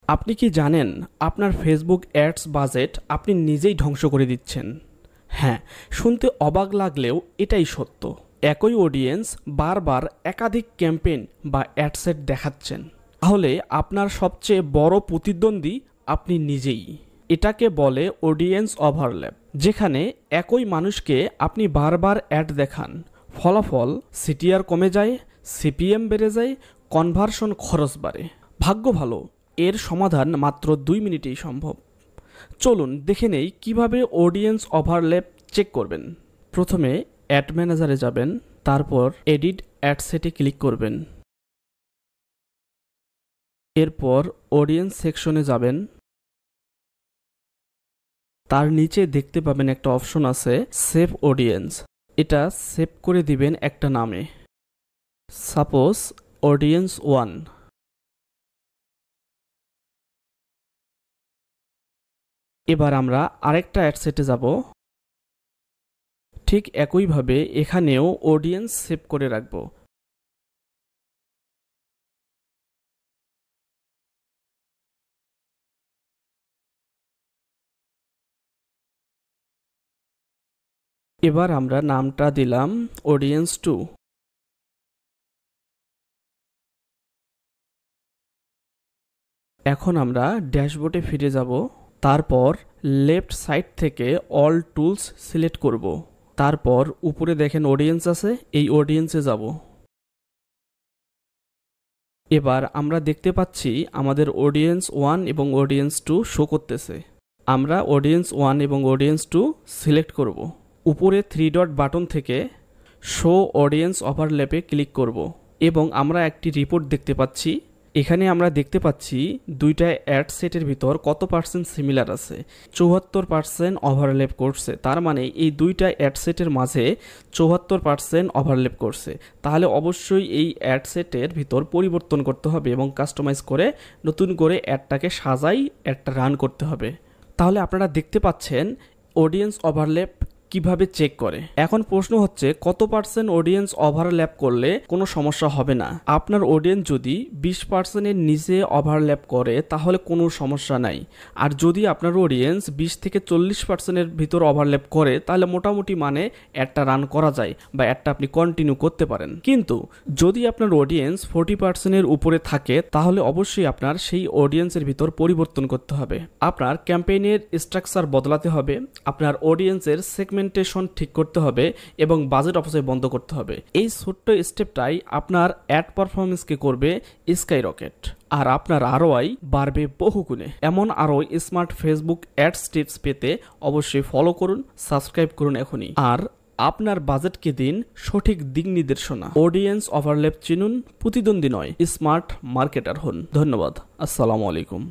আপনি কি জানেন আপনার ফেসবুক অ্যাডস বাজেট আপনি নিজেই ধ্বংস করে দিচ্ছেন? হ্যাঁ, শুনতে অবাক লাগলেও এটাই সত্য। একই অডিয়েন্স বারবার একাধিক ক্যাম্পেইন বা অ্যাডসেট দেখাচ্ছেন। তাহলে আপনার সবচেয়ে বড় প্রতিদ্বন্দ্বী আপনি নিজেই। এটাকে বলে অডিয়েন্স ওভারল্যাপ, যেখানে একই মানুষকে আপনি বারবার অ্যাড দেখান। ফলাফল সিটিআর কমে যায়, সিপিএম বেড়ে যায়, কনভার্সন খরচ বাড়ে। ভাগ্য ভালো, এর সমাধান মাত্র 2 মিনিটেই সম্ভব। চলুন দেখে নেই কিভাবে অডিয়েন্স ওভারল্যাপ চেক করবেন। প্রথমে অ্যাড ম্যানেজারে যাবেন, তারপর এডিট অ্যাড সেটে ক্লিক করবেন। এরপর অডিয়েন্স সেকশনে যাবেন। তার নিচে দেখতে পাবেন একটা অপশন আছে সেভ অডিয়েন্স। এটা সেভ করে দিবেন একটা নামে, সাপোজ অডিয়েন্স 1। এবার আমরা আরেকটা অ্যাড সেটে যাব। ঠিক একইভাবে এখানেও অডিয়েন্স সেভ করে রাখব। এবার আমরা নামটা দিলাম অডিয়েন্স 2। এখন আমরা ড্যাশবোর্ডে ফিরে যাব। তারপর লেফট সাইড থেকে অল টুলস সিলেক্ট করব। তারপর উপরে দেখেন অডিয়েন্স আছে, এই অডিয়েন্সে যাব। এবার আমরা দেখতে পাচ্ছি আমাদের অডিয়েন্স 1 এবং অডিয়েন্স 2 শো করতেছে। আমরা অডিয়েন্স 1 এবং অডিয়েন্স 2 সিলেক্ট করব। উপরে 3 ডট বাটন থেকে শো অডিয়েন্স ওভারল্যাপে ক্লিক করব এবং আমরা একটি রিপোর্ট দেখতে পাচ্ছি। এখানে আমরা দেখতে পাচ্ছি দুইটা অ্যাড সেটের ভিতর কত পার্সেন্ট সিমিলার আছে। 74% ওভারল্যাপ করছে, তার মানে এই দুইটা অ্যাড সেটের মাঝে 74% ওভারল্যাপ করছে। তাহলে অবশ্যই এই অ্যাড সেটের ভিতর পরিবর্তন করতে হবে এবং কাস্টমাইজ করে নতুন করে অ্যাডটাকে সাজাই অ্যাডটা রান করতে হবে। তাহলে আপনারা দেখতে পাচ্ছেন অডিয়েন্স ওভারল্যাপ কিভাবে চেক করে। এখন প্রশ্ন হচ্ছে কত পার্সেন্ট অডিয়েন্স ওভারল্যাপ করলে কোনো সমস্যা হবে না। আপনার অডিয়েন্স যদি 20%-এর নিচে ওভারল্যাপ করে তাহলে কোনো সমস্যা নাই। আর যদি আপনার অডিয়েন্স 20 থেকে 40%-এর ভিতর ওভারল্যাপ করে তাহলে মোটামুটি মানে অ্যাডটা রান করা যায় বা অ্যাডটা আপনি কন্টিনিউ করতে পারেন। কিন্তু যদি আপনার অডিয়েন্স 40%-এর উপরে থাকে তাহলে অবশ্যই আপনার সেই অডিয়েন্সের ভিতর পরিবর্তন করতে হবে। আপনার ক্যাম্পেইনের স্ট্রাকচার বদলাতে হবে, আপনার অডিয়েন্সের সেগমেন্টেশন ঠিক করতে হবে এবং বাজেট অপচয় বন্ধ করতে হবে। এই ছোট্ট স্টেপটাই আপনার অ্যাড পারফরমেন্সকে করবে স্কাই রকেট, আর আপনার আরওআই বাড়বে বহুগুণে। এমন আরও স্মার্ট ফেসবুক অ্যাডস টিপস পেতে অবশ্যই ফলো করুন, সাবস্ক্রাইব করুন এখনই। আর আপনার বাজেটকে দিন সঠিক দিক নির্দেশনা। অডিয়েন্স ওভারল্যাপ চিনুন, প্রতিদ্বন্দ্বী নয়, স্মার্ট মার্কেটার হন। ধন্যবাদ। আসসালামু আলাইকুম।